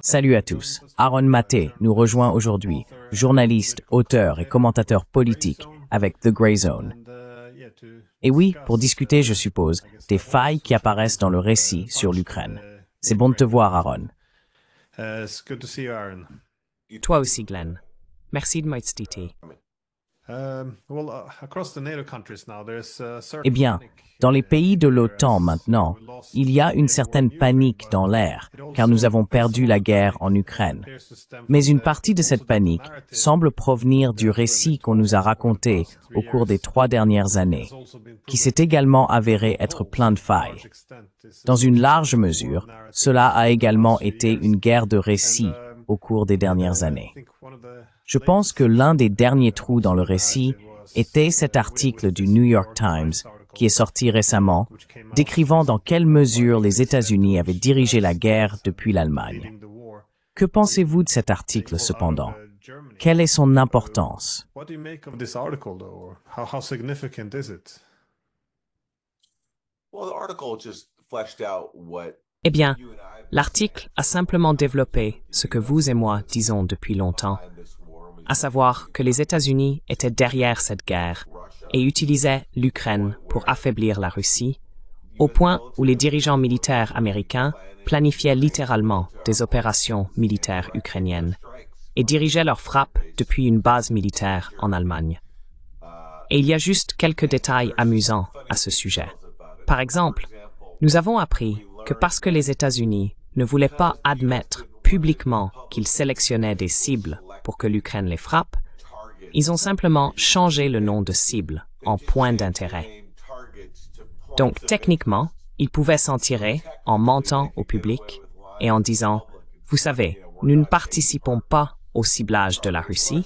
Salut à tous. Aaron Maté nous rejoint aujourd'hui, journaliste, auteur et commentateur politique avec The Grey Zone. Et oui, pour discuter, je suppose, des failles qui apparaissent dans le récit sur l'Ukraine. C'est bon de te voir, Aaron. Toi aussi, Glenn. Merci de m'inviter. Eh bien, dans les pays de l'OTAN maintenant, il y a une certaine panique dans l'air, car nous avons perdu la guerre en Ukraine. Mais une partie de cette panique semble provenir du récit qu'on nous a raconté au cours des 3 dernières années, qui s'est également avéré être plein de failles. Dans une large mesure, cela a également été une guerre de récit au cours des dernières années. Je pense que l'un des derniers trous dans le récit était cet article du New York Times qui est sorti récemment, décrivant dans quelle mesure les États-Unis avaient dirigé la guerre depuis l'Allemagne. Que pensez-vous de cet article cependant? Quelle est son importance? Eh bien, l'article a simplement développé ce que vous et moi disons depuis longtemps, à savoir que les États-Unis étaient derrière cette guerre et utilisaient l'Ukraine pour affaiblir la Russie, au point où les dirigeants militaires américains planifiaient littéralement des opérations militaires ukrainiennes et dirigeaient leurs frappes depuis une base militaire en Allemagne. Et il y a juste quelques détails amusants à ce sujet. Par exemple, nous avons appris que parce que les États-Unis ne voulaient pas admettre publiquement qu'ils sélectionnaient des cibles pour que l'Ukraine les frappe, ils ont simplement changé le nom de cible en point d'intérêt. Donc, techniquement, ils pouvaient s'en tirer en mentant au public et en disant « Vous savez, nous ne participons pas au ciblage de la Russie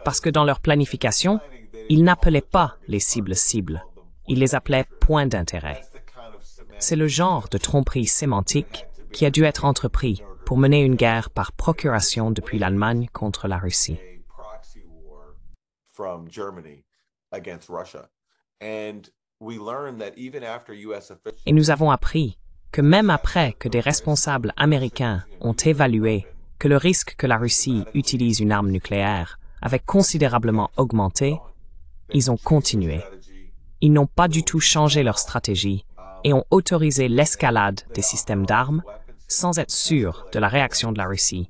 parce que dans leur planification, ils n'appelaient pas les cibles cibles, ils les appelaient points d'intérêt. » C'est le genre de tromperie sémantique qui a dû être entrepris pour mener une guerre par procuration depuis l'Allemagne contre la Russie. Et nous avons appris que même après que des responsables américains ont évalué que le risque que la Russie utilise une arme nucléaire avait considérablement augmenté, ils ont continué. Ils n'ont pas du tout changé leur stratégie et ont autorisé l'escalade des systèmes d'armes sans être sûrs de la réaction de la Russie,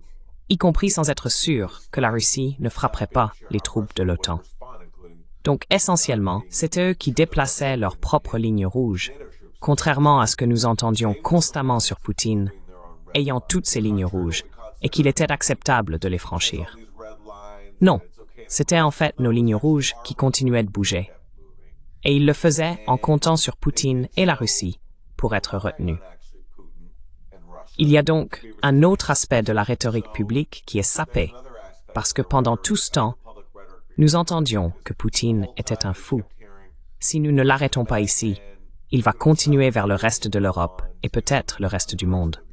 y compris sans être sûrs que la Russie ne frapperait pas les troupes de l'OTAN. Donc, essentiellement, c'était eux qui déplaçaient leurs propres lignes rouges, contrairement à ce que nous entendions constamment sur Poutine, ayant toutes ces lignes rouges, et qu'il était acceptable de les franchir. Non, c'était en fait nos lignes rouges qui continuaient de bouger. Et il le faisait en comptant sur Poutine et la Russie pour être retenus. Il y a donc un autre aspect de la rhétorique publique qui est sapé, parce que pendant tout ce temps, nous entendions que Poutine était un fou. Si nous ne l'arrêtons pas ici, il va continuer vers le reste de l'Europe et peut-être le reste du monde.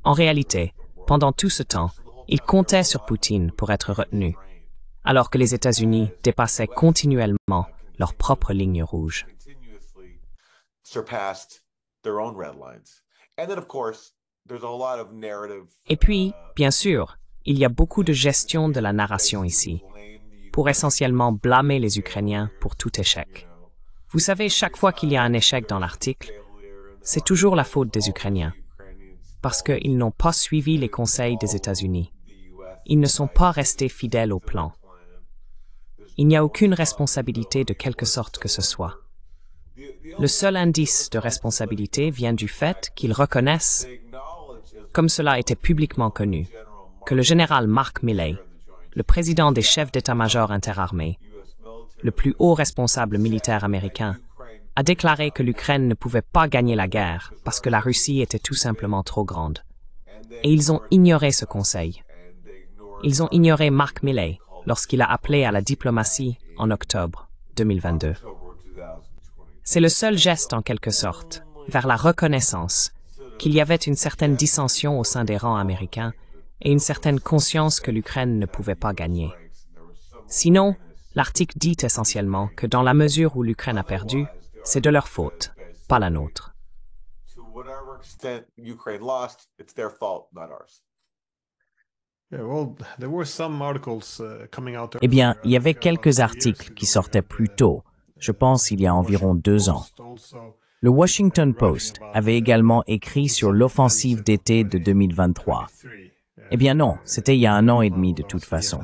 En réalité, pendant tout ce temps, il comptait sur Poutine pour être retenu, alors que les États-Unis dépassaient continuellement leurs propres lignes rouges. Et puis, bien sûr, il y a beaucoup de gestion de la narration ici, pour essentiellement blâmer les Ukrainiens pour tout échec. Vous savez, chaque fois qu'il y a un échec dans l'article, c'est toujours la faute des Ukrainiens, parce qu'ils n'ont pas suivi les conseils des États-Unis. Ils ne sont pas restés fidèles au plan. Il n'y a aucune responsabilité de quelque sorte que ce soit. Le seul indice de responsabilité vient du fait qu'ils reconnaissent, comme cela était publiquement connu, que le général Mark Milley, le président des chefs d'état-major interarmés, le plus haut responsable militaire américain, a déclaré que l'Ukraine ne pouvait pas gagner la guerre parce que la Russie était tout simplement trop grande. Et ils ont ignoré ce conseil. Ils ont ignoré Mark Milley lorsqu'il a appelé à la diplomatie en octobre 2022. C'est le seul geste, en quelque sorte, vers la reconnaissance qu'il y avait une certaine dissension au sein des rangs américains et une certaine conscience que l'Ukraine ne pouvait pas gagner. Sinon, l'article dit essentiellement que dans la mesure où l'Ukraine a perdu, c'est de leur faute, pas la nôtre. Eh bien, il y avait quelques articles qui sortaient plus tôt, je pense il y a environ 2 ans. Le Washington Post avait également écrit sur l'offensive d'été de 2023. Eh bien non, c'était il y a 1 an et demi de toute façon.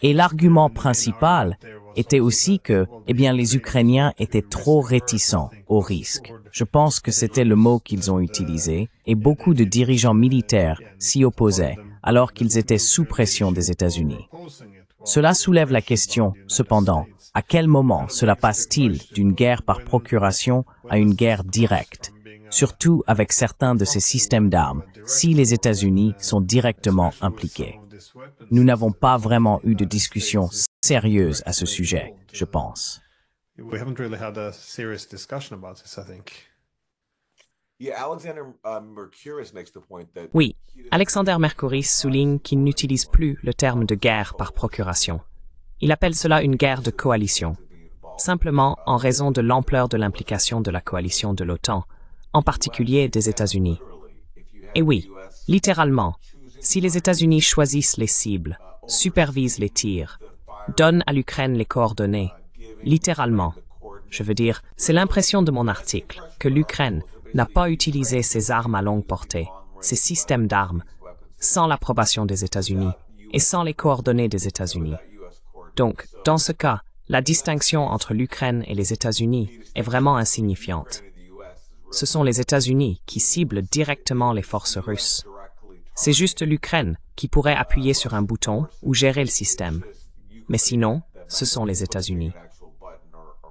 Et l'argument principal était aussi que, eh bien, les Ukrainiens étaient trop réticents au risque. Je pense que c'était le mot qu'ils ont utilisé, et beaucoup de dirigeants militaires s'y opposaient, alors qu'ils étaient sous pression des États-Unis. Cela soulève la question, cependant, à quel moment cela passe-t-il d'une guerre par procuration à une guerre directe, surtout avec certains de ces systèmes d'armes, si les États-Unis sont directement impliqués. Nous n'avons pas vraiment eu de discussion sérieuse à ce sujet, je pense. Oui, Alexander Mercouris souligne qu'il n'utilise plus le terme de guerre par procuration. Il appelle cela une guerre de coalition, simplement en raison de l'ampleur de l'implication de la coalition de l'OTAN, en particulier des États-Unis. Et oui, littéralement, si les États-Unis choisissent les cibles, supervisent les tirs, donnent à l'Ukraine les coordonnées, littéralement, je veux dire, c'est l'impression de mon article que l'Ukraine n'a pas utilisé ses armes à longue portée, ses systèmes d'armes, sans l'approbation des États-Unis et sans les coordonnées des États-Unis. Donc, dans ce cas, la distinction entre l'Ukraine et les États-Unis est vraiment insignifiante. Ce sont les États-Unis qui ciblent directement les forces russes. C'est juste l'Ukraine qui pourrait appuyer sur un bouton ou gérer le système. Mais sinon, ce sont les États-Unis.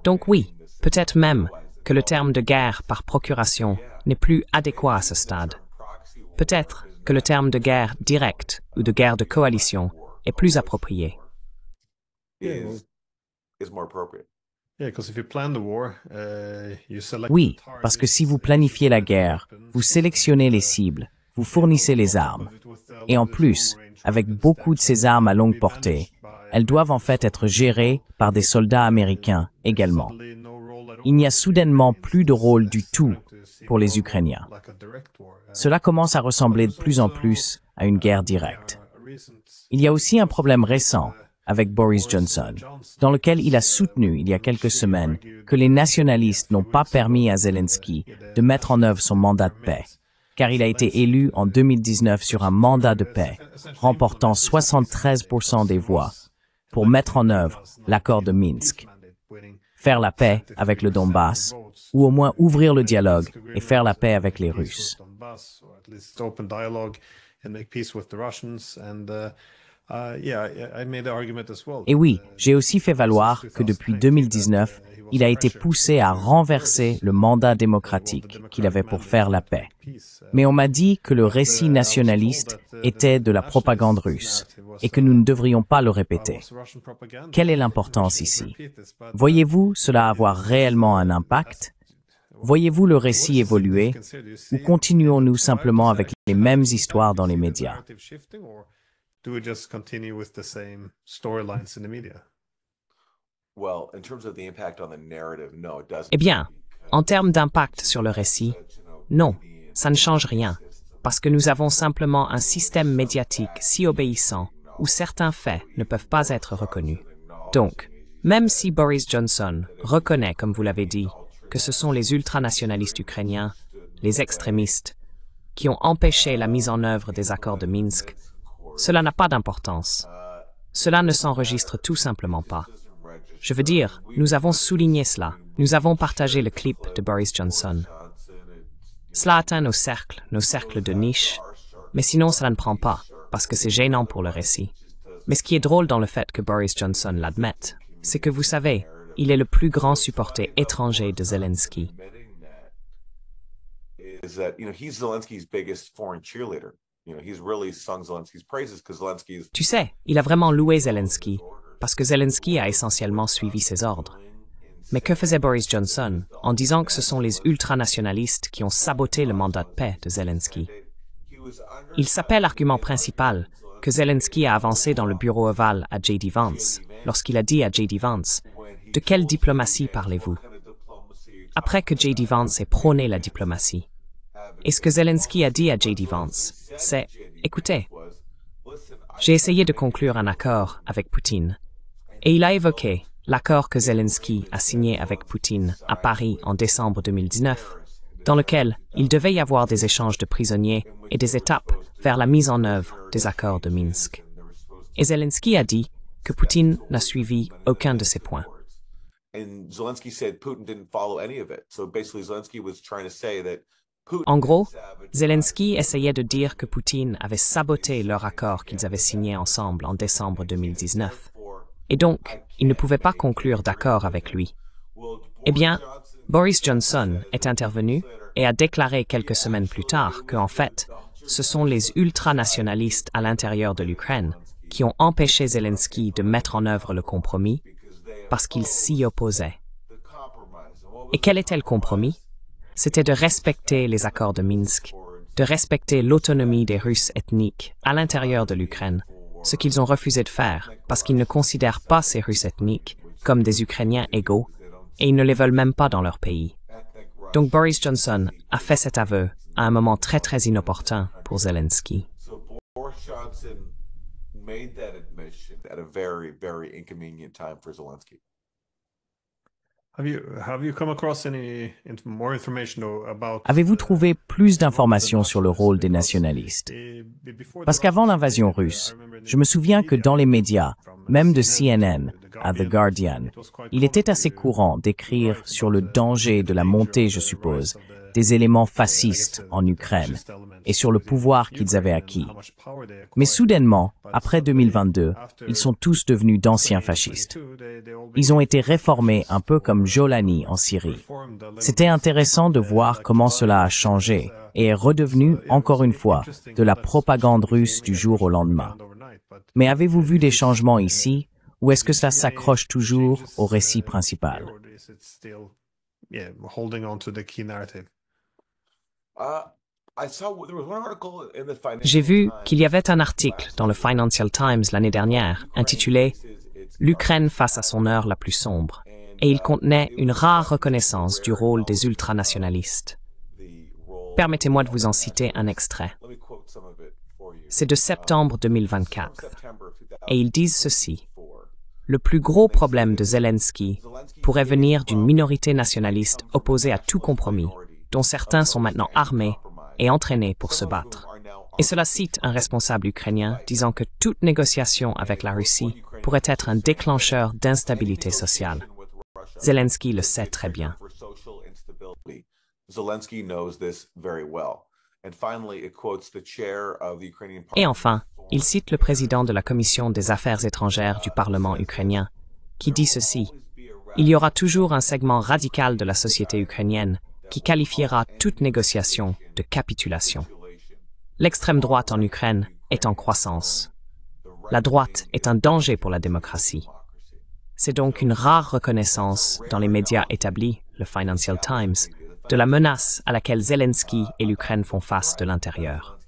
Donc oui, peut-être même que le terme de guerre par procuration n'est plus adéquat à ce stade. Peut-être que le terme de guerre directe ou de guerre de coalition est plus approprié. Oui, parce que si vous planifiez la guerre, vous sélectionnez les cibles, vous fournissez les armes. Et en plus, avec beaucoup de ces armes à longue portée, elles doivent en fait être gérées par des soldats américains également. Il n'y a soudainement plus de rôle du tout pour les Ukrainiens. Cela commence à ressembler de plus en plus à une guerre directe. Il y a aussi un problème récent avec Boris Johnson, dans lequel il a soutenu il y a quelques semaines que les nationalistes n'ont pas permis à Zelensky de mettre en œuvre son mandat de paix, car il a été élu en 2019 sur un mandat de paix, remportant 73% des voix, pour mettre en œuvre l'accord de Minsk, faire la paix avec le Donbass, ou au moins ouvrir le dialogue et faire la paix avec les Russes. Et oui, j'ai aussi fait valoir que depuis 2019, il a été poussé à renverser le mandat démocratique qu'il avait pour faire la paix. Mais on m'a dit que le récit nationaliste était de la propagande russe et que nous ne devrions pas le répéter. Quelle est l'importance ici? Voyez-vous cela avoir réellement un impact? Voyez-vous le récit évoluer ou continuons-nous simplement avec les mêmes histoires dans les médias? Eh bien, en termes d'impact sur le récit, non, ça ne change rien, parce que nous avons simplement un système médiatique si obéissant où certains faits ne peuvent pas être reconnus. Donc, même si Boris Johnson reconnaît, comme vous l'avez dit, que ce sont les ultranationalistes ukrainiens, les extrémistes, qui ont empêché la mise en œuvre des accords de Minsk, cela n'a pas d'importance. Cela ne s'enregistre tout simplement pas. Je veux dire, nous avons souligné cela. Nous avons partagé le clip de Boris Johnson. Cela atteint nos cercles de niche, mais sinon cela ne prend pas, parce que c'est gênant pour le récit. Mais ce qui est drôle dans le fait que Boris Johnson l'admette, c'est que vous savez, il est le plus grand supporter étranger de Zelensky. Tu sais, il a vraiment loué Zelensky, parce que Zelensky a essentiellement suivi ses ordres. Mais que faisait Boris Johnson en disant que ce sont les ultranationalistes qui ont saboté le mandat de paix de Zelensky? Il s'appelle l'argument principal que Zelensky a avancé dans le bureau ovale à J.D. Vance, lorsqu'il a dit à J.D. Vance « De quelle diplomatie parlez-vous » après que J.D. Vance ait prôné la diplomatie. Et ce que Zelensky a dit à J.D. Vance, c'est « Écoutez, j'ai essayé de conclure un accord avec Poutine. » Et il a évoqué l'accord que Zelensky a signé avec Poutine à Paris en décembre 2019, dans lequel il devait y avoir des échanges de prisonniers et des étapes vers la mise en œuvre des accords de Minsk. Et Zelensky a dit que Poutine n'a suivi aucun de ces points. En gros, Zelensky essayait de dire que Poutine avait saboté leur accord qu'ils avaient signé ensemble en décembre 2019. Et donc, il ne pouvait pas conclure d'accord avec lui. Eh bien, Boris Johnson est intervenu et a déclaré quelques semaines plus tard qu'en fait, ce sont les ultranationalistes à l'intérieur de l'Ukraine qui ont empêché Zelensky de mettre en œuvre le compromis parce qu'il s'y opposait. Et quel était le compromis? C'était de respecter les accords de Minsk, de respecter l'autonomie des Russes ethniques à l'intérieur de l'Ukraine, ce qu'ils ont refusé de faire parce qu'ils ne considèrent pas ces Russes ethniques comme des Ukrainiens égaux et ils ne les veulent même pas dans leur pays. Donc Boris Johnson a fait cet aveu à un moment très très inopportun pour Zelensky. Avez-vous trouvé plus d'informations sur le rôle des nationalistes? Parce qu'avant l'invasion russe, je me souviens que dans les médias, même de CNN à The Guardian, il était assez courant d'écrire sur le danger de la montée, je suppose, des éléments fascistes en Ukraine et sur le pouvoir qu'ils avaient acquis. Mais soudainement, après 2022, ils sont tous devenus d'anciens fascistes. Ils ont été réformés un peu comme Jolani en Syrie. C'était intéressant de voir comment cela a changé et est redevenu, encore une fois, de la propagande russe du jour au lendemain. Mais avez-vous vu des changements ici, ou est-ce que cela s'accroche toujours au récit principal? J'ai vu qu'il y avait un article dans le Financial Times l'année dernière intitulé « L'Ukraine face à son heure la plus sombre » et il contenait une rare reconnaissance du rôle des ultranationalistes. Permettez-moi de vous en citer un extrait. C'est de septembre 2024 et ils disent ceci. Le plus gros problème de Zelensky pourrait venir d'une minorité nationaliste opposée à tout compromis, dont certains sont maintenant armés et entraînés pour se battre. Et cela cite un responsable ukrainien disant que toute négociation avec la Russie pourrait être un déclencheur d'instabilité sociale. Zelensky le sait très bien. Et enfin, il cite le président de la Commission des Affaires étrangères du Parlement ukrainien, qui dit ceci. Il y aura toujours un segment radical de la société ukrainienne qui qualifiera toute négociation de capitulation. L'extrême droite en Ukraine est en croissance. La droite est un danger pour la démocratie. C'est donc une rare reconnaissance dans les médias établis, le Financial Times, de la menace à laquelle Zelensky et l'Ukraine font face de l'intérieur.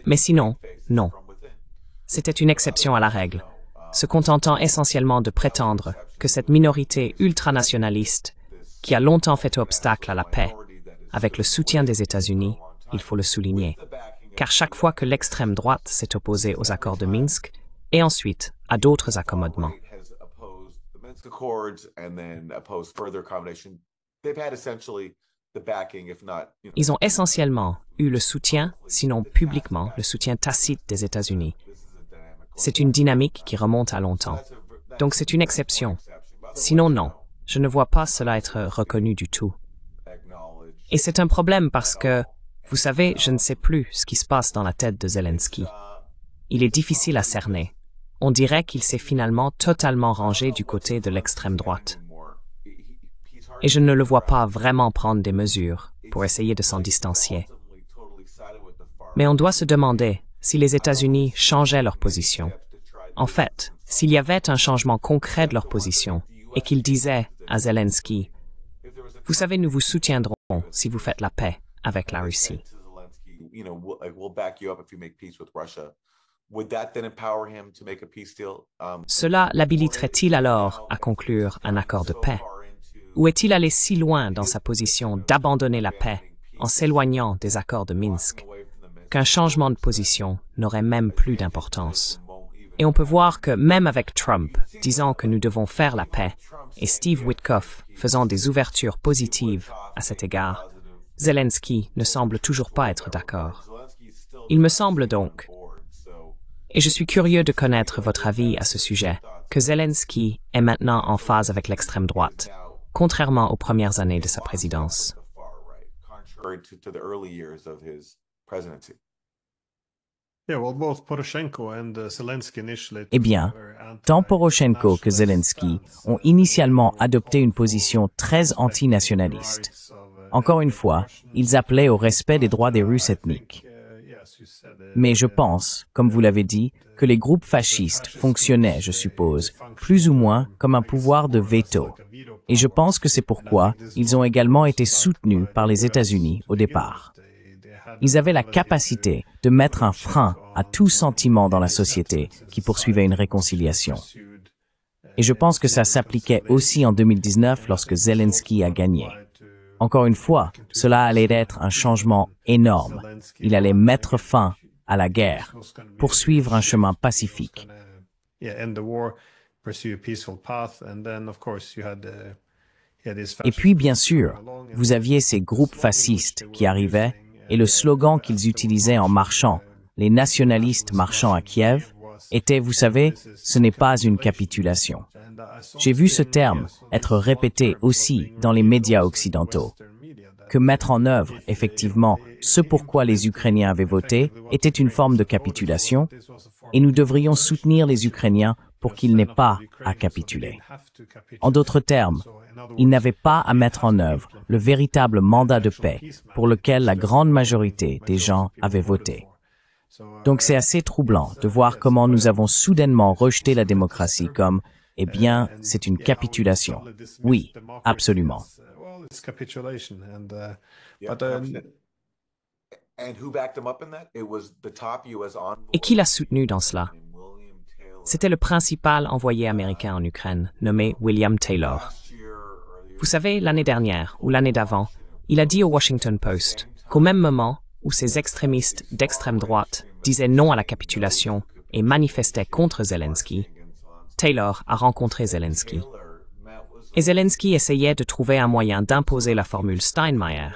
Mais sinon, non. C'était une exception à la règle, se contentant essentiellement de prétendre que cette minorité ultranationaliste, qui a longtemps fait obstacle à la paix, avec le soutien des États-Unis, il faut le souligner, car chaque fois que l'extrême droite s'est opposée aux accords de Minsk, et ensuite à d'autres accommodements. Ils ont essentiellement eu le soutien, sinon publiquement, le soutien tacite des États-Unis. C'est une dynamique qui remonte à longtemps. Donc c'est une exception. Sinon non, je ne vois pas cela être reconnu du tout. Et c'est un problème parce que, vous savez, je ne sais plus ce qui se passe dans la tête de Zelensky. Il est difficile à cerner. On dirait qu'il s'est finalement totalement rangé du côté de l'extrême droite. Et je ne le vois pas vraiment prendre des mesures pour essayer de s'en distancier. Mais on doit se demander si les États-Unis changeaient leur position. En fait, s'il y avait un changement concret de leur position et qu'ils disaient à Zelensky « Vous savez, nous vous soutiendrons si vous faites la paix avec la Russie. » Cela l'habiliterait-il alors à conclure un accord de paix? Ou est-il allé si loin dans sa position d'abandonner la paix en s'éloignant des accords de Minsk, qu'un changement de position n'aurait même plus d'importance. Et on peut voir que même avec Trump disant que nous devons faire la paix et Steve Witkoff faisant des ouvertures positives à cet égard, Zelensky ne semble toujours pas être d'accord. Il me semble donc, et je suis curieux de connaître votre avis à ce sujet, que Zelensky est maintenant en phase avec l'extrême droite, contrairement aux premières années de sa présidence. Eh bien, tant Poroshenko que Zelensky ont initialement adopté une position très antinationaliste. Encore une fois, ils appelaient au respect des droits des Russes ethniques. Mais je pense, comme vous l'avez dit, que les groupes fascistes fonctionnaient, je suppose, plus ou moins comme un pouvoir de veto. Et je pense que c'est pourquoi ils ont également été soutenus par les États-Unis au départ. Ils avaient la capacité de mettre un frein à tout sentiment dans la société qui poursuivait une réconciliation. Et je pense que ça s'appliquait aussi en 2019 lorsque Zelensky a gagné. Encore une fois, cela allait être un changement énorme. Il allait mettre fin à la guerre, poursuivre un chemin pacifique. Et puis, bien sûr, vous aviez ces groupes fascistes qui arrivaient et le slogan qu'ils utilisaient en marchant, les nationalistes marchant à Kiev, était, vous savez, ce n'est pas une capitulation. J'ai vu ce terme être répété aussi dans les médias occidentaux. Que mettre en œuvre, effectivement, ce pourquoi les Ukrainiens avaient voté était une forme de capitulation, et nous devrions soutenir les Ukrainiens pour qu'ils n'aient pas à capituler. En d'autres termes, ils n'avaient pas à mettre en œuvre le véritable mandat de paix pour lequel la grande majorité des gens avaient voté. Donc c'est assez troublant de voir comment nous avons soudainement rejeté la démocratie comme, eh bien, c'est une capitulation. Oui, absolument. Et qui l'a soutenu dans cela? C'était le principal envoyé américain en Ukraine, nommé William Taylor. Vous savez, l'année dernière ou l'année d'avant, il a dit au Washington Post qu'au même moment où ces extrémistes d'extrême droite disaient non à la capitulation et manifestaient contre Zelensky, Taylor a rencontré Zelensky. Et Zelensky essayait de trouver un moyen d'imposer la formule Steinmeier,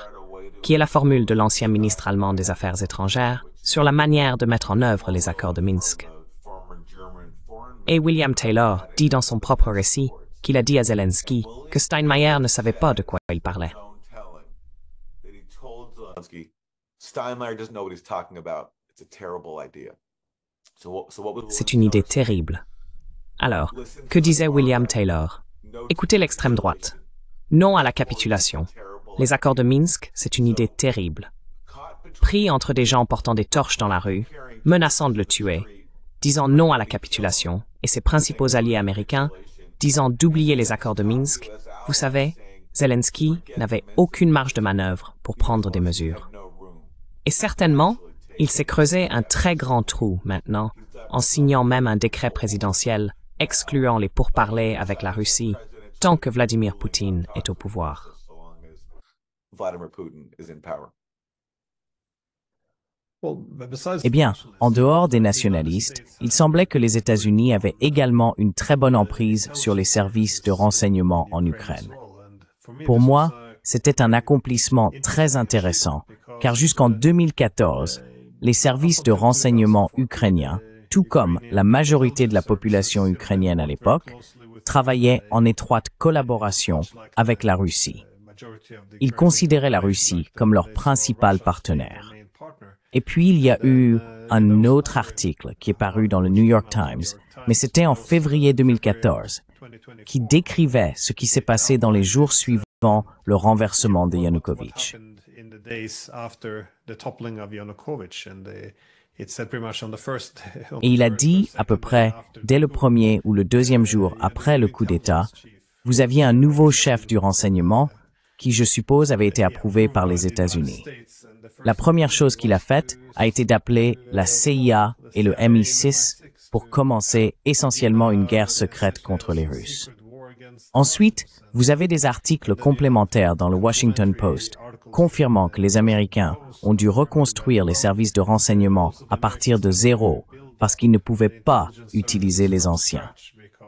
qui est la formule de l'ancien ministre allemand des Affaires étrangères, sur la manière de mettre en œuvre les accords de Minsk. Et William Taylor dit dans son propre récit qu'il a dit à Zelensky que Steinmeier ne savait pas de quoi il parlait. C'est une idée terrible. Alors, que disait William Taylor? Écoutez l'extrême droite. Non à la capitulation. Les accords de Minsk, c'est une idée terrible. Pris entre des gens portant des torches dans la rue, menaçant de le tuer, disant non à la capitulation, et ses principaux alliés américains, disant d'oublier les accords de Minsk, vous savez, Zelensky n'avait aucune marge de manœuvre pour prendre des mesures. Et certainement, il s'est creusé un très grand trou maintenant, en signant même un décret présidentiel excluant les pourparlers avec la Russie tant que Vladimir Poutine est au pouvoir. Eh bien, en dehors des nationalistes, il semblait que les États-Unis avaient également une très bonne emprise sur les services de renseignement en Ukraine. Pour moi, c'était un accomplissement très intéressant, car jusqu'en 2014, les services de renseignement ukrainiens, tout comme la majorité de la population ukrainienne à l'époque, travaillaient en étroite collaboration avec la Russie. Ils considéraient la Russie comme leur principal partenaire. Et puis, il y a eu un autre article qui est paru dans le New York Times, mais c'était en février 2014, qui décrivait ce qui s'est passé dans les jours suivant le renversement de Yanukovych. Et il a dit, à peu près, dès le premier ou le deuxième jour après le coup d'État, vous aviez un nouveau chef du renseignement qui, je suppose, avait été approuvé par les États-Unis. La première chose qu'il a faite a été d'appeler la CIA et le MI6 pour commencer essentiellement une guerre secrète contre les Russes. Ensuite, vous avez des articles complémentaires dans le Washington Post confirmant que les Américains ont dû reconstruire les services de renseignement à partir de zéro parce qu'ils ne pouvaient pas utiliser les anciens.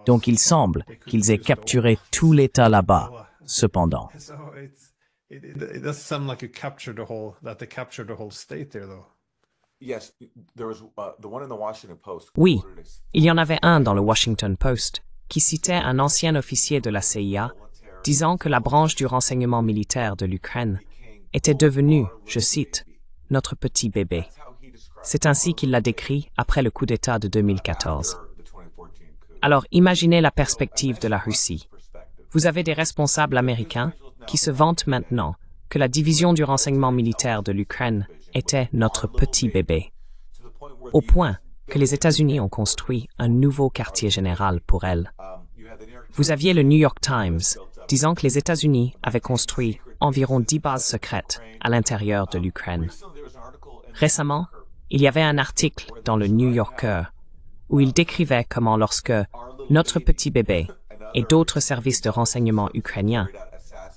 Donc il semble qu'ils aient capturé tout l'État là-bas, cependant. It does sound like they captured the whole state there, though. Yes, there was the one in the Washington Post. Oui, il y en avait un dans le Washington Post qui citait un ancien officier de la CIA disant que la branche du renseignement militaire de l'Ukraine était devenue, je cite, « notre petit bébé ». C'est ainsi qu'il l'a décrit après le coup d'État de 2014. Alors imaginez la perspective de la Russie. Vous avez des responsables américains qui se vantent maintenant que la division du renseignement militaire de l'Ukraine était notre petit bébé, au point que les États-Unis ont construit un nouveau quartier général pour elle. Vous aviez le New York Times disant que les États-Unis avaient construit environ 10 bases secrètes à l'intérieur de l'Ukraine. Récemment, il y avait un article dans le New Yorker où il décrivait comment lorsque notre petit bébé et d'autres services de renseignement ukrainiens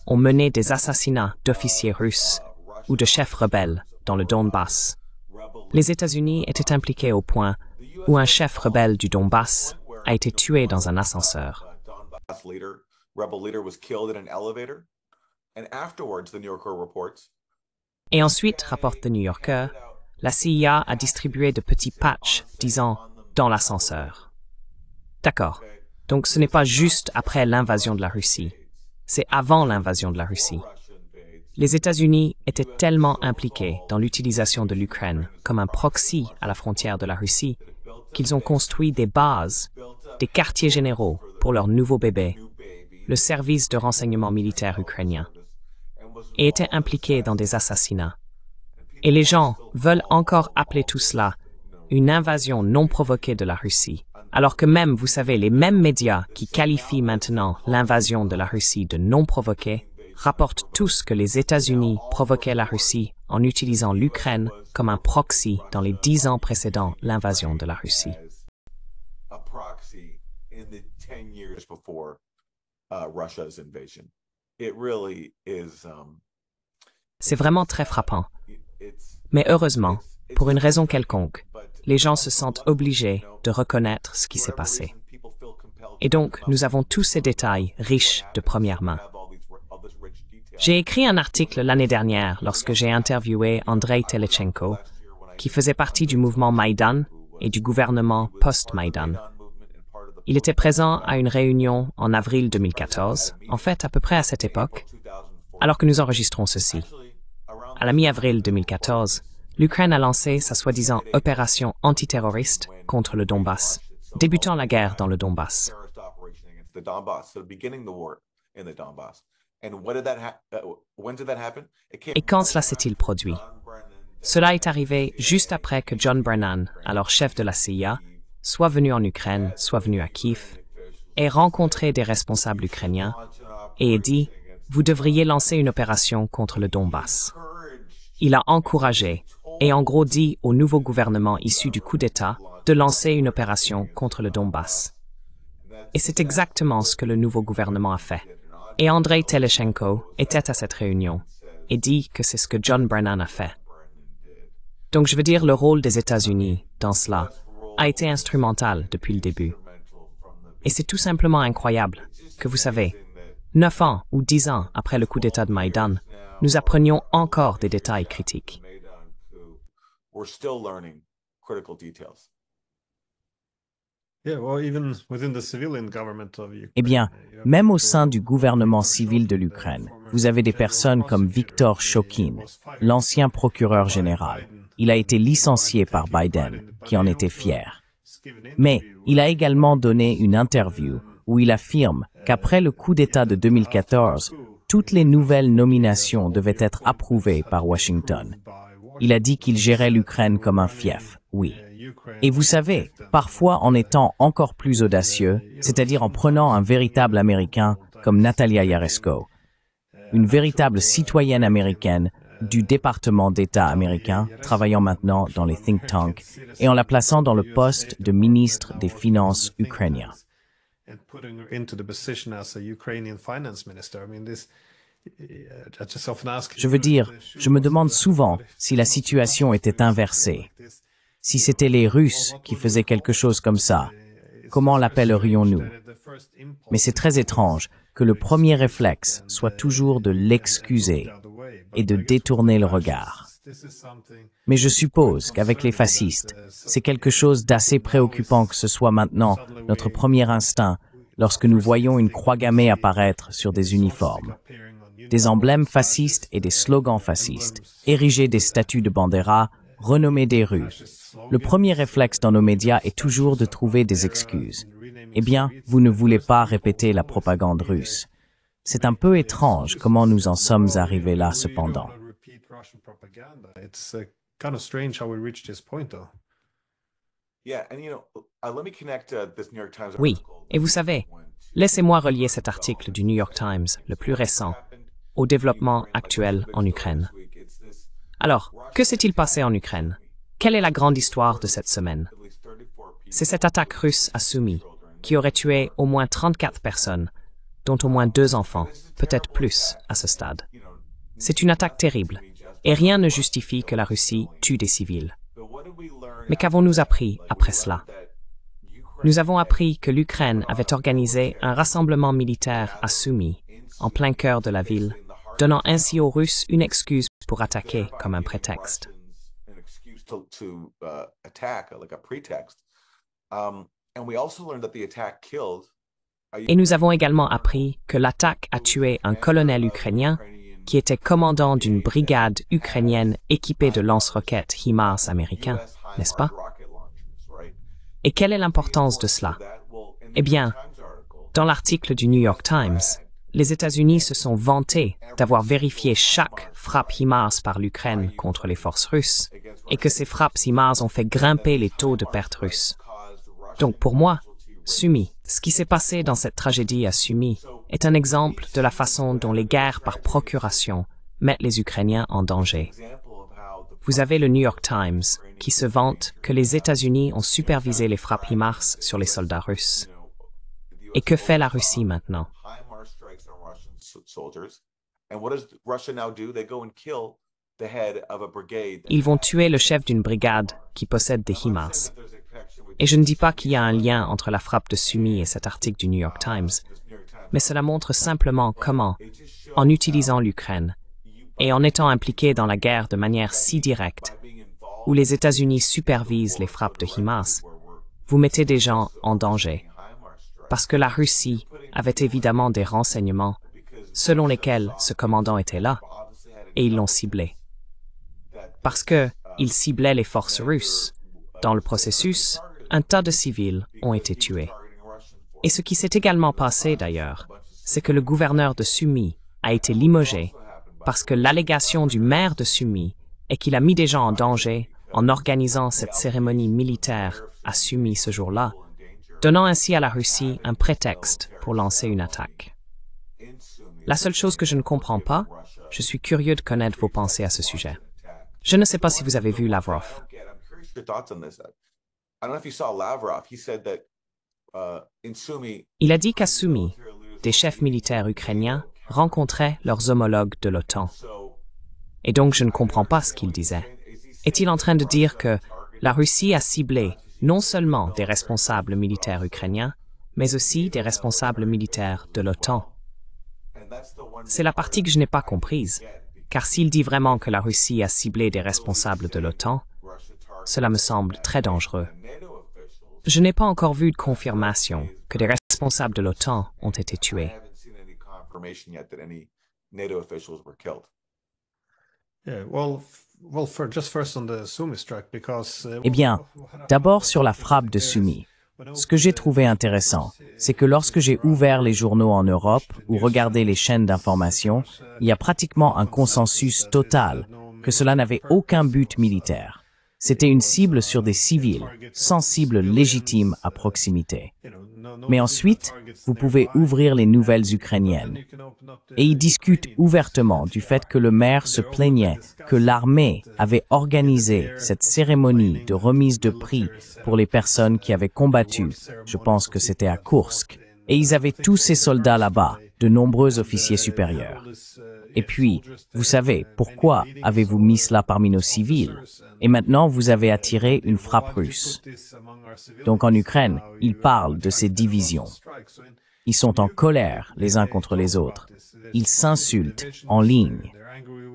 ont mené des assassinats d'officiers russes ou de chefs rebelles dans le Donbass, les États-Unis étaient impliqués au point où un chef rebelle du Donbass a été tué dans un ascenseur. Et ensuite, rapporte The New Yorker, la CIA a distribué de petits patchs disant « dans l'ascenseur ». D'accord, donc ce n'est pas juste après l'invasion de la Russie, c'est avant l'invasion de la Russie. Les États-Unis étaient tellement impliqués dans l'utilisation de l'Ukraine comme un proxy à la frontière de la Russie qu'ils ont construit des bases, des quartiers généraux pour leur nouveau bébé, le service de renseignement militaire ukrainien, et étaient impliqués dans des assassinats. Et les gens veulent encore appeler tout cela une invasion non provoquée de la Russie, alors que même, vous savez, les mêmes médias qui qualifient maintenant l'invasion de la Russie de non provoquée rapportent tous que les États-Unis provoquaient la Russie en utilisant l'Ukraine comme un proxy dans les 10 ans précédant l'invasion de la Russie. C'est vraiment très frappant. Mais heureusement, pour une raison quelconque, les gens se sentent obligés de reconnaître ce qui s'est passé. Et donc, nous avons tous ces détails riches de première main. J'ai écrit un article l'année dernière lorsque j'ai interviewé Andrei Telechenko, qui faisait partie du mouvement Maïdan et du gouvernement post-Maïdan. Il était présent à une réunion en avril 2014, en fait à peu près à cette époque, alors que nous enregistrons ceci. À la mi-avril 2014, l'Ukraine a lancé sa soi-disant opération antiterroriste contre le Donbass, débutant la guerre dans le Donbass. Et quand cela s'est-il produit? Cela est arrivé juste après que John Brennan, alors chef de la CIA, soit venu en Ukraine, soit venu à Kiev, ait rencontré des responsables ukrainiens et ait dit « Vous devriez lancer une opération contre le Donbass ». Il a encouragé et en gros dit au nouveau gouvernement issu du coup d'État de lancer une opération contre le Donbass. Et c'est exactement ce que le nouveau gouvernement a fait. Et Andrei Telechenko était à cette réunion et dit que c'est ce que John Brennan a fait. Donc je veux dire, le rôle des États-Unis dans cela a été instrumental depuis le début. Et c'est tout simplement incroyable que, vous savez, 9 ans ou 10 ans après le coup d'État de Maïdan, nous apprenions encore des détails critiques. Eh bien, même au sein du gouvernement civil de l'Ukraine, vous avez des personnes comme Viktor Shokin, l'ancien procureur général. Il a été licencié par Biden, qui en était fier. Mais il a également donné une interview où il affirme qu'après le coup d'État de 2014, toutes les nouvelles nominations devaient être approuvées par Washington. Il a dit qu'il gérait l'Ukraine comme un fief, oui. Et vous savez, parfois en étant encore plus audacieux, c'est-à-dire en prenant un véritable Américain comme Natalia Yaresko, une véritable citoyenne américaine du département d'État américain, travaillant maintenant dans les think tanks, et en la plaçant dans le poste de ministre des Finances ukrainien. Je veux dire, je me demande souvent si la situation était inversée. Si c'était les Russes qui faisaient quelque chose comme ça, comment l'appellerions-nous? Mais c'est très étrange que le premier réflexe soit toujours de l'excuser et de détourner le regard. Mais je suppose qu'avec les fascistes, c'est quelque chose d'assez préoccupant que ce soit maintenant notre premier instinct lorsque nous voyons une croix gammée apparaître sur des uniformes. Des emblèmes fascistes et des slogans fascistes, ériger des statues de Bandera, renommer des rues. Le premier réflexe dans nos médias est toujours de trouver des excuses. Eh bien, vous ne voulez pas répéter la propagande russe. C'est un peu étrange comment nous en sommes arrivés là cependant. Oui, et vous savez, laissez-moi relier cet article du New York Times, le plus récent, au développement actuel en Ukraine. Alors, que s'est-il passé en Ukraine? Quelle est la grande histoire de cette semaine? C'est cette attaque russe à Sumy, qui aurait tué au moins 34 personnes, dont au moins 2 enfants, peut-être plus à ce stade. C'est une attaque terrible, et rien ne justifie que la Russie tue des civils. Mais qu'avons-nous appris après cela? Nous avons appris que l'Ukraine avait organisé un rassemblement militaire à Sumy, en plein cœur de la ville, donnant ainsi aux Russes une excuse pour attaquer comme un prétexte. Et nous avons également appris que l'attaque a tué un colonel ukrainien qui était commandant d'une brigade ukrainienne équipée de lance-roquettes HIMARS américains, n'est-ce pas? Et quelle est l'importance de cela? Eh bien, dans l'article du New York Times, les États-Unis se sont vantés d'avoir vérifié chaque frappe HIMARS par l'Ukraine contre les forces russes et que ces frappes HIMARS ont fait grimper les taux de pertes russes. Donc pour moi, Sumy, ce qui s'est passé dans cette tragédie à Sumy, est un exemple de la façon dont les guerres par procuration mettent les Ukrainiens en danger. Vous avez le New York Times qui se vante que les États-Unis ont supervisé les frappes HIMARS sur les soldats russes. Et que fait la Russie maintenant? Ils vont tuer le chef d'une brigade qui possède des HIMARS. Et je ne dis pas qu'il y a un lien entre la frappe de Sumy et cet article du New York Times, mais cela montre simplement comment, en utilisant l'Ukraine et en étant impliqués dans la guerre de manière si directe, où les États-Unis supervisent les frappes de HIMARS, vous mettez des gens en danger. Parce que la Russie avait évidemment des renseignements selon lesquels ce commandant était là, et ils l'ont ciblé. Parce que ils ciblaient les forces russes. Dans le processus, un tas de civils ont été tués. Et ce qui s'est également passé d'ailleurs, c'est que le gouverneur de Sumy a été limogé parce que l'allégation du maire de Sumy est qu'il a mis des gens en danger en organisant cette cérémonie militaire à Sumy ce jour-là, donnant ainsi à la Russie un prétexte pour lancer une attaque. La seule chose que je ne comprends pas, je suis curieux de connaître vos pensées à ce sujet. Je ne sais pas si vous avez vu Lavrov. Il a dit qu'à Sumy, des chefs militaires ukrainiens rencontraient leurs homologues de l'OTAN. Et donc je ne comprends pas ce qu'il disait. Est-il en train de dire que la Russie a ciblé non seulement des responsables militaires ukrainiens, mais aussi des responsables militaires de l'OTAN? C'est la partie que je n'ai pas comprise, car s'il dit vraiment que la Russie a ciblé des responsables de l'OTAN, cela me semble très dangereux. Je n'ai pas encore vu de confirmation que des responsables de l'OTAN ont été tués. Eh bien, d'abord sur la frappe de Sumy. Ce que j'ai trouvé intéressant, c'est que lorsque j'ai ouvert les journaux en Europe ou regardé les chaînes d'information, il y a pratiquement un consensus total que cela n'avait aucun but militaire. C'était une cible sur des civils, sans cible légitime à proximité. Mais ensuite, vous pouvez ouvrir les nouvelles ukrainiennes. Et ils discutent ouvertement du fait que le maire se plaignait que l'armée avait organisé cette cérémonie de remise de prix pour les personnes qui avaient combattu, je pense que c'était à Koursk, et ils avaient tous ces soldats là-bas, de nombreux officiers supérieurs. Et puis, vous savez, pourquoi avez-vous mis cela parmi nos civils? Et maintenant, vous avez attiré une frappe russe. Donc en Ukraine, ils parlent de ces divisions. Ils sont en colère les uns contre les autres. Ils s'insultent en ligne.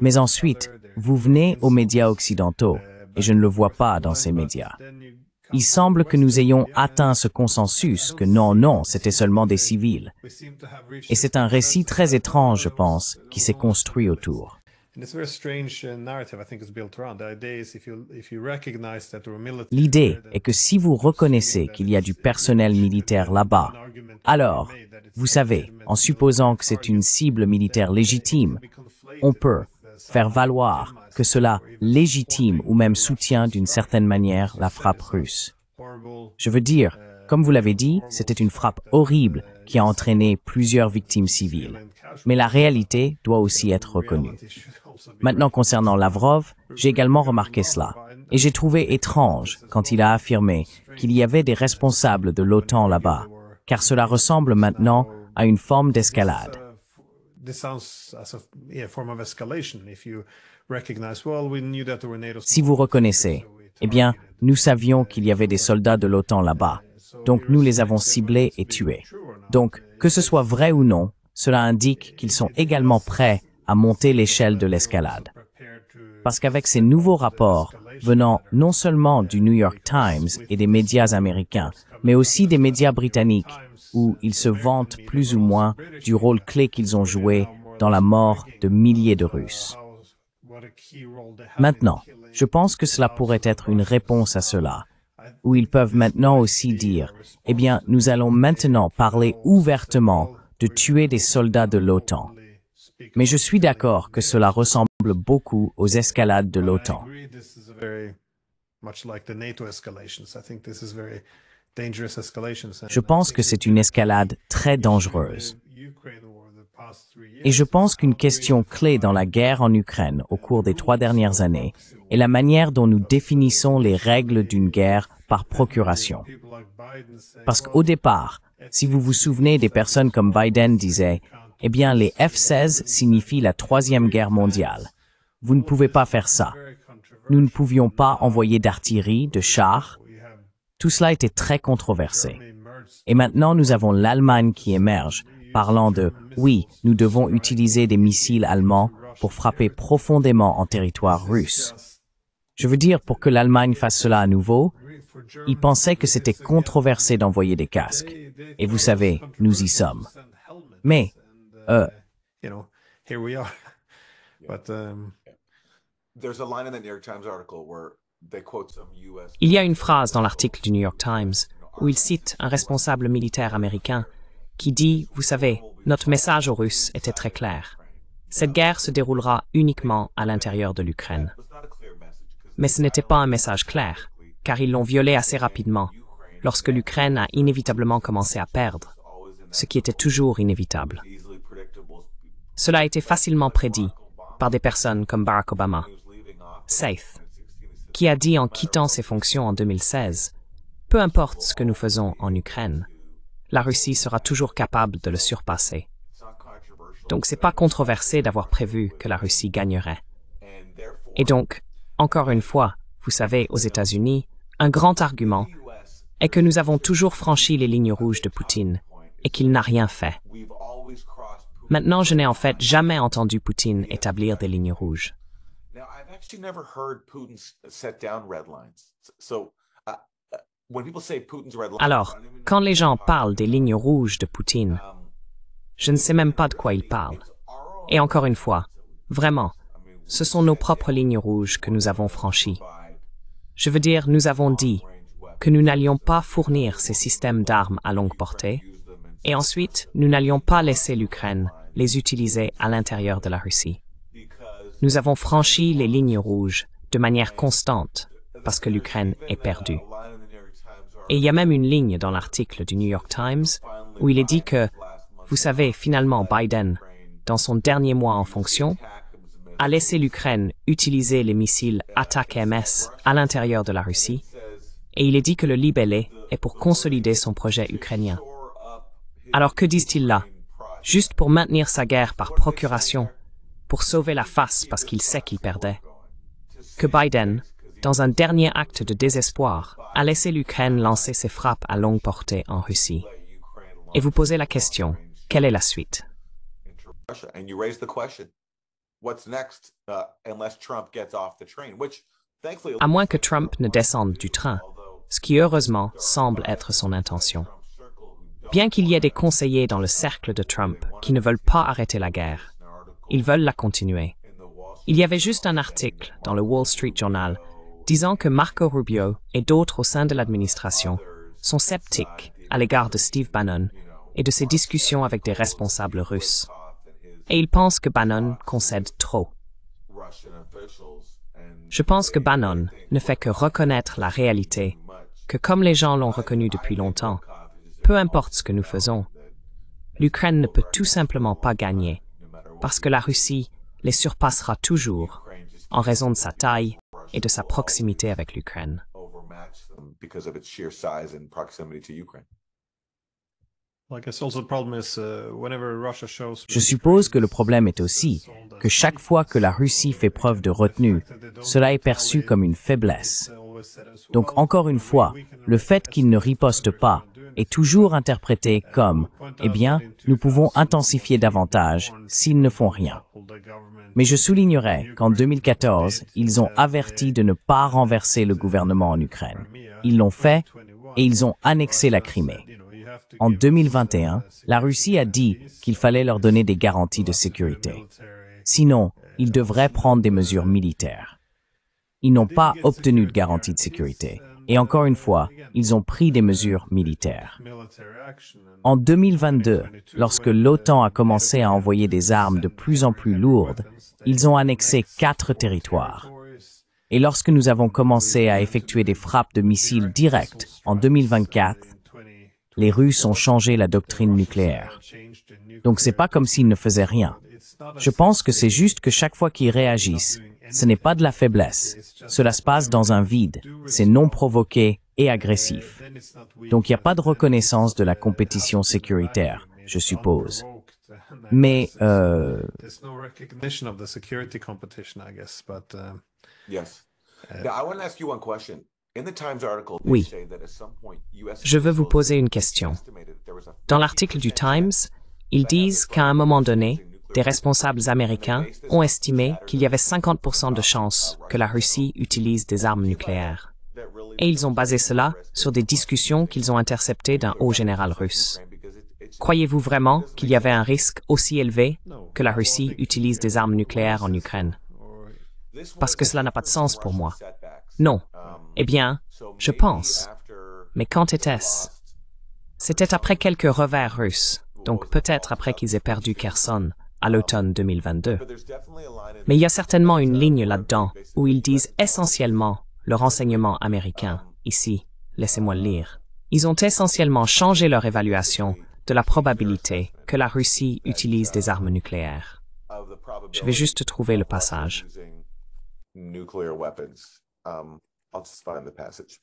Mais ensuite, vous venez aux médias occidentaux, et je ne le vois pas dans ces médias. Il semble que nous ayons atteint ce consensus que non, c'était seulement des civils. Et c'est un récit très étrange, je pense, qui s'est construit autour. L'idée est que si vous reconnaissez qu'il y a du personnel militaire là-bas, alors, vous savez, en supposant que c'est une cible militaire légitime, on peut faire valoir que cela légitime ou même soutient d'une certaine manière la frappe russe. Je veux dire, comme vous l'avez dit, c'était une frappe horrible qui a entraîné plusieurs victimes civiles. Mais la réalité doit aussi être reconnue. Maintenant, concernant Lavrov, j'ai également remarqué cela. Et j'ai trouvé étrange quand il a affirmé qu'il y avait des responsables de l'OTAN là-bas, car cela ressemble maintenant à une forme d'escalade. Si vous reconnaissez, eh bien, nous savions qu'il y avait des soldats de l'OTAN là-bas, donc nous les avons ciblés et tués. Donc, que ce soit vrai ou non, cela indique qu'ils sont également prêts à monter l'échelle de l'escalade. Parce qu'avec ces nouveaux rapports venant non seulement du New York Times et des médias américains, mais aussi des médias britanniques, où ils se vantent plus ou moins du rôle clé qu'ils ont joué dans la mort de milliers de Russes. Maintenant, je pense que cela pourrait être une réponse à cela, où ils peuvent maintenant aussi dire, eh bien, nous allons maintenant parler ouvertement de tuer des soldats de l'OTAN. Mais je suis d'accord que cela ressemble beaucoup aux escalades de l'OTAN. Je pense que c'est une escalade très dangereuse. Et je pense qu'une question clé dans la guerre en Ukraine au cours des 3 dernières années est la manière dont nous définissons les règles d'une guerre par procuration. Parce qu'au départ, si vous vous souvenez, des personnes comme Biden disaient « Eh bien, les F-16 signifient la 3e guerre mondiale. Vous ne pouvez pas faire ça. Nous ne pouvions pas envoyer d'artillerie, de chars. » Tout cela était très controversé. Et maintenant, nous avons l'Allemagne qui émerge, parlant de « Oui, nous devons utiliser des missiles allemands pour frapper profondément en territoire russe. » Je veux dire, pour que l'Allemagne fasse cela à nouveau, ils pensaient que c'était controversé d'envoyer des casques. Et vous savez, nous y sommes. Mais, il y a une phrase dans l'article du New York Times où il cite un responsable militaire américain qui dit, vous savez, notre message aux Russes était très clair. Cette guerre se déroulera uniquement à l'intérieur de l'Ukraine. Mais ce n'était pas un message clair, car ils l'ont violé assez rapidement, lorsque l'Ukraine a inévitablement commencé à perdre, ce qui était toujours inévitable. Cela a été facilement prédit par des personnes comme Barack Obama, Safe, qui a dit en quittant ses fonctions en 2016, « Peu importe ce que nous faisons en Ukraine, la Russie sera toujours capable de le surpasser. » Donc c'est pas controversé d'avoir prévu que la Russie gagnerait. Et donc, encore une fois, vous savez, aux États-Unis, un grand argument est que nous avons toujours franchi les lignes rouges de Poutine et qu'il n'a rien fait. Maintenant, je n'ai en fait jamais entendu Poutine établir des lignes rouges. Alors, quand les gens parlent des lignes rouges de Poutine, je ne sais même pas de quoi ils parlent. Et encore une fois, vraiment, ce sont nos propres lignes rouges que nous avons franchies. Je veux dire, nous avons dit que nous n'allions pas fournir ces systèmes d'armes à longue portée, et ensuite, nous n'allions pas laisser l'Ukraine les utiliser à l'intérieur de la Russie. Nous avons franchi les lignes rouges de manière constante parce que l'Ukraine est perdue. Et il y a même une ligne dans l'article du New York Times où il est dit que, vous savez, finalement, Biden, dans son dernier mois en fonction, a laissé l'Ukraine utiliser les missiles Attack-MS à l'intérieur de la Russie, et il est dit que le libellé est pour consolider son projet ukrainien. Alors que disent-ils là? juste pour maintenir sa guerre par procuration, pour sauver la face parce qu'il sait qu'il perdait. Que Biden, dans un dernier acte de désespoir, a laissé l'Ukraine lancer ses frappes à longue portée en Russie. Et vous posez la question, quelle est la suite? And you raise the question, what's next unless Trump gets off the train, which thankfully, À moins que Trump ne descende du train, ce qui heureusement semble être son intention. Bien qu'il y ait des conseillers dans le cercle de Trump qui ne veulent pas arrêter la guerre, ils veulent la continuer. Il y avait juste un article dans le Wall Street Journal disant que Marco Rubio et d'autres au sein de l'administration sont sceptiques à l'égard de Steve Bannon et de ses discussions avec des responsables russes. Et ils pensent que Bannon concède trop. Je pense que Bannon ne fait que reconnaître la réalité, que comme les gens l'ont reconnu depuis longtemps, peu importe ce que nous faisons, l'Ukraine ne peut tout simplement pas gagner, parce que la Russie les surpassera toujours en raison de sa taille et de sa proximité avec l'Ukraine. because of its sheer size and proximity to Ukraine. Je suppose que le problème est aussi que chaque fois que la Russie fait preuve de retenue, cela est perçu comme une faiblesse. Donc encore une fois, le fait qu'il ne riposte pas est toujours interprété comme « eh bien, nous pouvons intensifier davantage s'ils ne font rien ». Mais je soulignerai qu'en 2014, ils ont averti de ne pas renverser le gouvernement en Ukraine. Ils l'ont fait et ils ont annexé la Crimée. En 2021, la Russie a dit qu'il fallait leur donner des garanties de sécurité. Sinon, ils devraient prendre des mesures militaires. Ils n'ont pas obtenu de garantie de sécurité. Et encore une fois, ils ont pris des mesures militaires. En 2022, lorsque l'OTAN a commencé à envoyer des armes de plus en plus lourdes, ils ont annexé 4 territoires. Et lorsque nous avons commencé à effectuer des frappes de missiles directs en 2024, les Russes ont changé la doctrine nucléaire. Donc c'est pas comme s'ils ne faisaient rien. Je pense que c'est juste que chaque fois qu'ils réagissent, ce n'est pas de la faiblesse. Cela se passe dans un vide. C'est non provoqué et agressif. Donc il n'y a pas de reconnaissance de la compétition sécuritaire, je suppose. Mais Yes. Now, I want to ask you one question. In the Times article, they Oui. say that at some point, US Je veux vous poser une question. Dans l'article du Times, ils disent qu'à un moment donné, des responsables américains ont estimé qu'il y avait 50% de chances que la Russie utilise des armes nucléaires. Et ils ont basé cela sur des discussions qu'ils ont interceptées d'un haut général russe. Croyez-vous vraiment qu'il y avait un risque aussi élevé que la Russie utilise des armes nucléaires en Ukraine? Parce que cela n'a pas de sens pour moi. Non. Eh bien, je pense. Mais quand était-ce? C'était après quelques revers russes, donc peut-être après qu'ils aient perdu Kherson à l'automne 2022. Mais il y a certainement une ligne là-dedans où ils disent essentiellement le renseignement américain. Ici, laissez-moi le lire. Ils ont essentiellement changé leur évaluation de la probabilité que la Russie utilise des armes nucléaires. Je vais juste trouver le passage. Nuclear weapons. I'll just find the passage.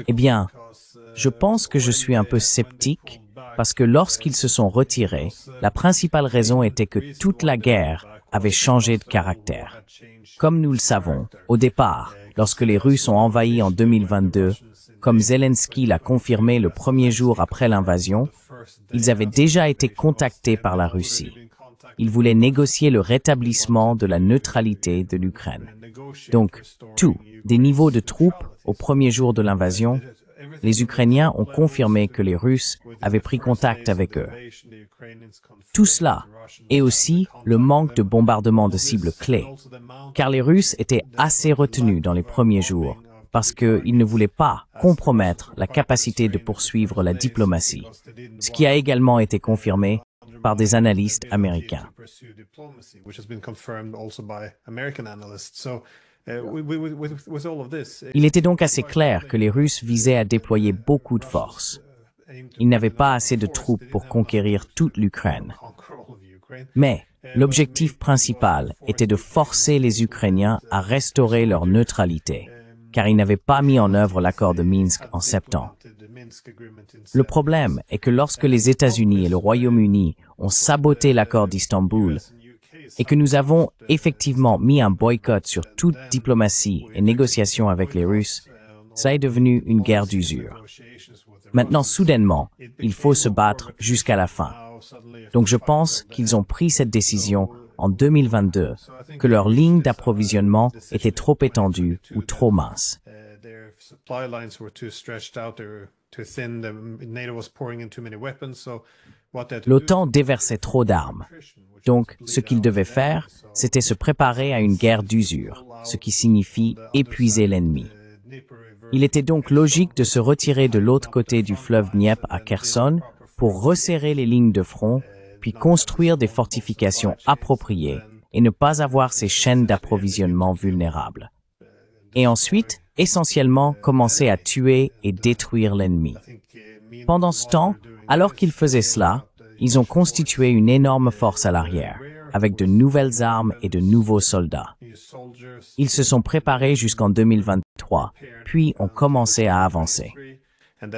eh bien, je pense que je suis un peu sceptique parce que lorsqu'ils se sont retirés, la principale raison était que toute la guerre avait changé de caractère. Comme nous le savons, au départ, lorsque les Russes ont envahi en 2022, comme Zelensky l'a confirmé le premier jour après l'invasion, ils avaient déjà été contactés par la Russie. Ils voulaient négocier le rétablissement de la neutralité de l'Ukraine. Donc, tout, des niveaux de troupes au premier jour de l'invasion, les Ukrainiens ont confirmé que les Russes avaient pris contact avec eux. Tout cela, et aussi le manque de bombardement de cibles clés, car les Russes étaient assez retenus dans les premiers jours, parce qu'ils ne voulaient pas compromettre la capacité de poursuivre la diplomatie, ce qui a également été confirmé par des analystes américains. Il était donc assez clair que les Russes visaient à déployer beaucoup de forces. Ils n'avaient pas assez de troupes pour conquérir toute l'Ukraine. Mais l'objectif principal était de forcer les Ukrainiens à restaurer leur neutralité, car ils n'avaient pas mis en œuvre l'accord de Minsk en septembre. Le problème est que lorsque les États-Unis et le Royaume-Uni ont saboté l'accord d'Istanbul et que nous avons effectivement mis un boycott sur toute diplomatie et négociation avec les Russes, ça est devenu une guerre d'usure. Maintenant, soudainement, il faut se battre jusqu'à la fin. Donc je pense qu'ils ont pris cette décision en 2022, que leur ligne d'approvisionnement était trop étendue ou trop mince. L'OTAN déversait trop d'armes. Donc, ce qu'ils devaient faire, c'était se préparer à une guerre d'usure, ce qui signifie épuiser l'ennemi. Il était donc logique de se retirer de l'autre côté du fleuve Dniepr à Kherson pour resserrer les lignes de front, puis construire des fortifications appropriées et ne pas avoir ces chaînes d'approvisionnement vulnérables. Et ensuite, essentiellement, commencer à tuer et détruire l'ennemi. Pendant ce temps, alors qu'ils faisaient cela, ils ont constitué une énorme force à l'arrière, avec de nouvelles armes et de nouveaux soldats. Ils se sont préparés jusqu'en 2023, puis ont commencé à avancer. Je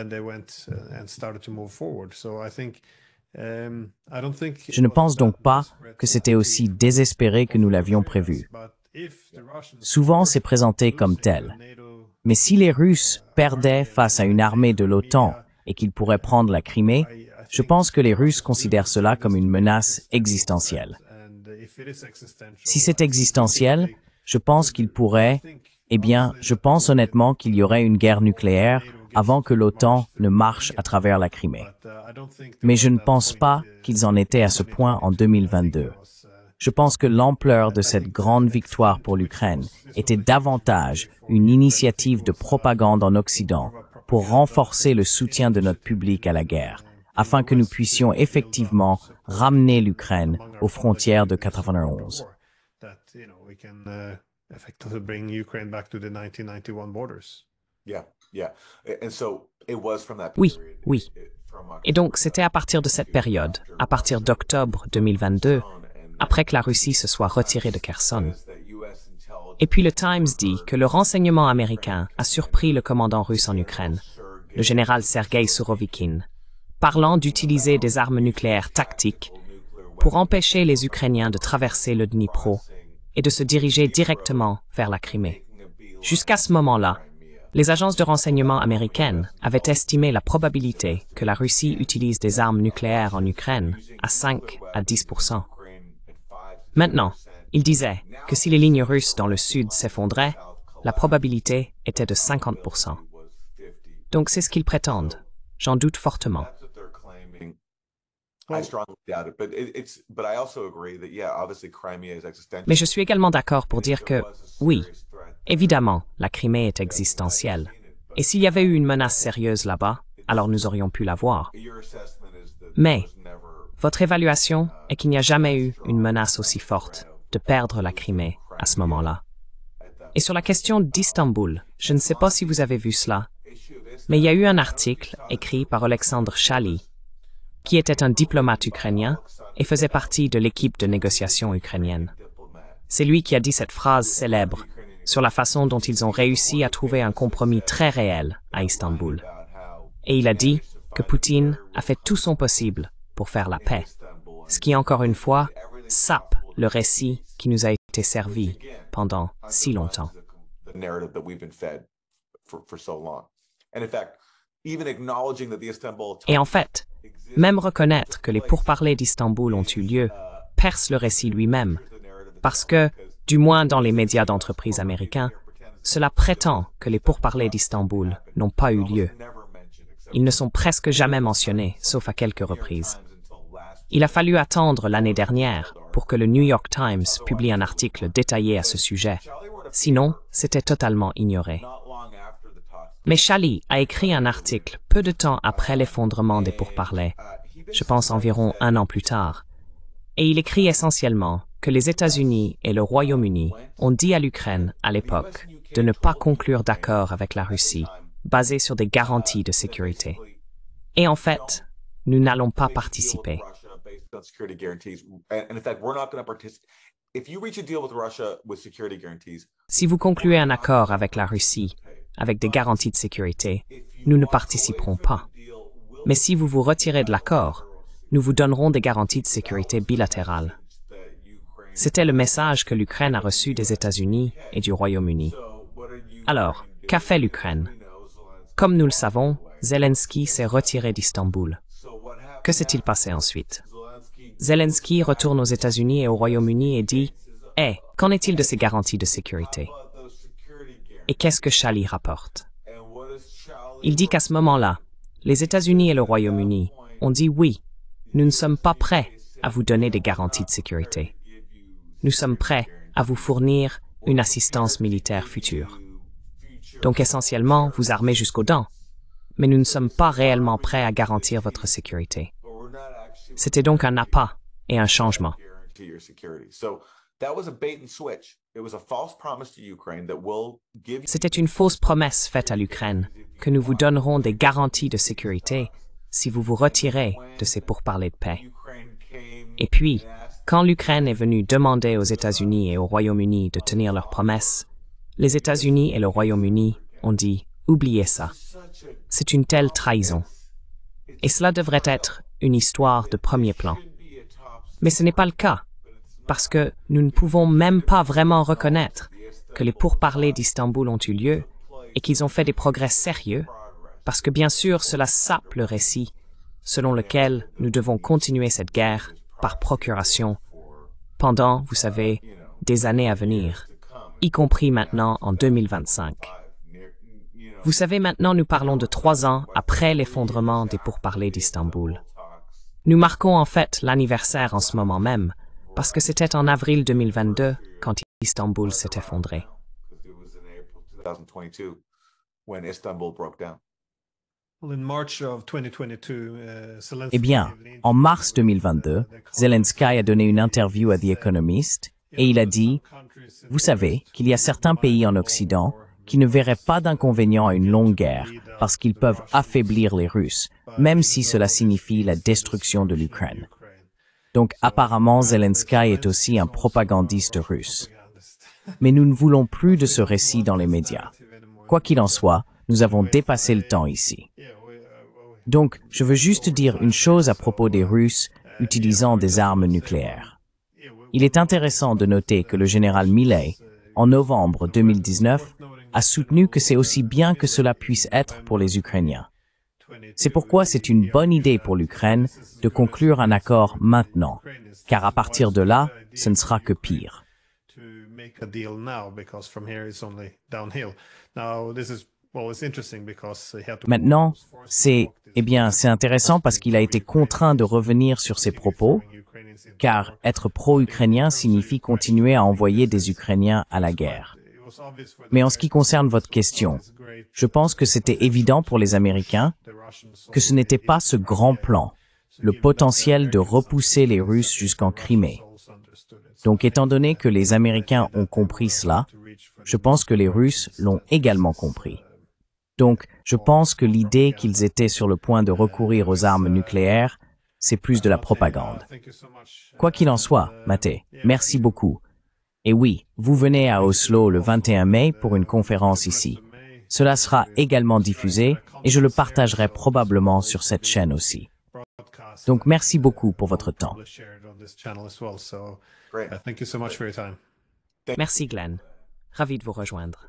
ne pense donc pas que c'était aussi désespéré que nous l'avions prévu. Souvent, c'est présenté comme tel. Mais si les Russes perdaient face à une armée de l'OTAN et qu'ils pourraient prendre la Crimée, je pense que les Russes considèrent cela comme une menace existentielle. Si c'est existentiel, je pense qu'ils pourraient, je pense honnêtement qu'il y aurait une guerre nucléaire avant que l'OTAN ne marche à travers la Crimée. Mais je ne pense pas qu'ils en étaient à ce point en 2022. Je pense que l'ampleur de cette grande victoire pour l'Ukraine était davantage une initiative de propagande en Occident pour renforcer le soutien de notre public à la guerre, afin que nous puissions effectivement ramener l'Ukraine aux frontières de 91. Oui, oui. Et donc, c'était à partir de cette période, à partir d'octobre 2022, après que la Russie se soit retirée de Kherson. Et puis le Times dit que le renseignement américain a surpris le commandant russe en Ukraine, le général Sergei Surovikin, parlant d'utiliser des armes nucléaires tactiques pour empêcher les Ukrainiens de traverser le Dnipro et de se diriger directement vers la Crimée. Jusqu'à ce moment-là, les agences de renseignement américaines avaient estimé la probabilité que la Russie utilise des armes nucléaires en Ukraine à 5 à 10%. Maintenant, ils disaient que si les lignes russes dans le sud s'effondraient, la probabilité était de 50%. Donc c'est ce qu'ils prétendent. J'en doute fortement. Mais je suis également d'accord pour dire que, oui, évidemment, la Crimée est existentielle. Et s'il y avait eu une menace sérieuse là-bas, alors nous aurions pu la voir. Mais votre évaluation est qu'il n'y a jamais eu une menace aussi forte de perdre la Crimée à ce moment-là. Et sur la question d'Istanbul, je ne sais pas si vous avez vu cela, mais il y a eu un article écrit par Alexandre Chaly, qui était un diplomate ukrainien et faisait partie de l'équipe de négociation ukrainienne. C'est lui qui a dit cette phrase célèbre sur la façon dont ils ont réussi à trouver un compromis très réel à Istanbul. Et il a dit que Poutine a fait tout son possible pour faire la paix, ce qui, encore une fois, sape le récit qui nous a été servi pendant si longtemps. Et en fait, même reconnaître que les pourparlers d'Istanbul ont eu lieu perce le récit lui-même, parce que, du moins dans les médias d'entreprise américains, cela prétend que les pourparlers d'Istanbul n'ont pas eu lieu. Ils ne sont presque jamais mentionnés, sauf à quelques reprises. Il a fallu attendre l'année dernière pour que le New York Times publie un article détaillé à ce sujet. Sinon, c'était totalement ignoré. Mais Chaly a écrit un article peu de temps après l'effondrement des pourparlers, je pense environ 1 an plus tard, et il écrit essentiellement que les États-Unis et le Royaume-Uni ont dit à l'Ukraine à l'époque de ne pas conclure d'accord avec la Russie, basés sur des garanties de sécurité. Et en fait, nous n'allons pas participer. Si vous concluez un accord avec la Russie, avec des garanties de sécurité, nous ne participerons pas. Mais si vous vous retirez de l'accord, nous vous donnerons des garanties de sécurité bilatérales. C'était le message que l'Ukraine a reçu des États-Unis et du Royaume-Uni. Alors, qu'a fait l'Ukraine? Comme nous le savons, Zelensky s'est retiré d'Istanbul. Que s'est-il passé ensuite? Zelensky retourne aux États-Unis et au Royaume-Uni et dit « Hé, qu'en est-il de ces garanties de sécurité ?» Et qu'est-ce que Charlie rapporte? Il dit qu'à ce moment-là, les États-Unis et le Royaume-Uni ont dit « Oui, nous ne sommes pas prêts à vous donner des garanties de sécurité. Nous sommes prêts à vous fournir une assistance militaire future. Donc essentiellement, vous armez jusqu'aux dents, mais nous ne sommes pas réellement prêts à garantir votre sécurité. » C'était donc un appât et un changement. C'était une fausse promesse faite à l'Ukraine que nous vous donnerons des garanties de sécurité si vous vous retirez de ces pourparlers de paix. Et puis, quand l'Ukraine est venue demander aux États-Unis et au Royaume-Uni de tenir leurs promesses, les États-Unis et le Royaume-Uni ont dit « Oubliez ça. C'est une telle trahison. » Et cela devrait être une histoire de premier plan. Mais ce n'est pas le cas, parce que nous ne pouvons même pas vraiment reconnaître que les pourparlers d'Istanbul ont eu lieu et qu'ils ont fait des progrès sérieux, parce que bien sûr cela sape le récit selon lequel nous devons continuer cette guerre par procuration pendant, vous savez, des années à venir, y compris maintenant en 2025. Vous savez, maintenant nous parlons de 3 ans après l'effondrement des pourparlers d'Istanbul. Nous marquons en fait l'anniversaire en ce moment même, parce que c'était en avril 2022 quand Istanbul s'est effondré. Eh bien, en mars 2022, Zelensky a donné une interview à The Economist et il a dit « Vous savez qu'il y a certains pays en Occident qui ne verraient pas d'inconvénient à une longue guerre parce qu'ils peuvent affaiblir les Russes, même si cela signifie la destruction de l'Ukraine. » Donc apparemment, Zelensky est aussi un propagandiste russe. Mais nous ne voulons plus de ce récit dans les médias. Quoi qu'il en soit, nous avons dépassé le temps ici. Donc, je veux juste dire une chose à propos des Russes utilisant des armes nucléaires. Il est intéressant de noter que le général Milley, en novembre 2019, a soutenu que c'est aussi bien que cela puisse être pour les Ukrainiens. C'est pourquoi c'est une bonne idée pour l'Ukraine de conclure un accord maintenant, car à partir de là, ce ne sera que pire. Maintenant, c'est intéressant parce qu'il a été contraint de revenir sur ses propos, car être pro-ukrainien signifie continuer à envoyer des Ukrainiens à la guerre. Mais en ce qui concerne votre question, je pense que c'était évident pour les Américains que ce n'était pas ce grand plan, le potentiel de repousser les Russes jusqu'en Crimée. Donc, étant donné que les Américains ont compris cela, je pense que les Russes l'ont également compris. Donc, je pense que l'idée qu'ils étaient sur le point de recourir aux armes nucléaires, c'est plus de la propagande. Quoi qu'il en soit, Maté, merci beaucoup. Et oui, vous venez à Oslo le 21 mai pour une conférence ici. Cela sera également diffusé et je le partagerai probablement sur cette chaîne aussi. Donc, merci beaucoup pour votre temps. Merci Glenn. Ravi de vous rejoindre.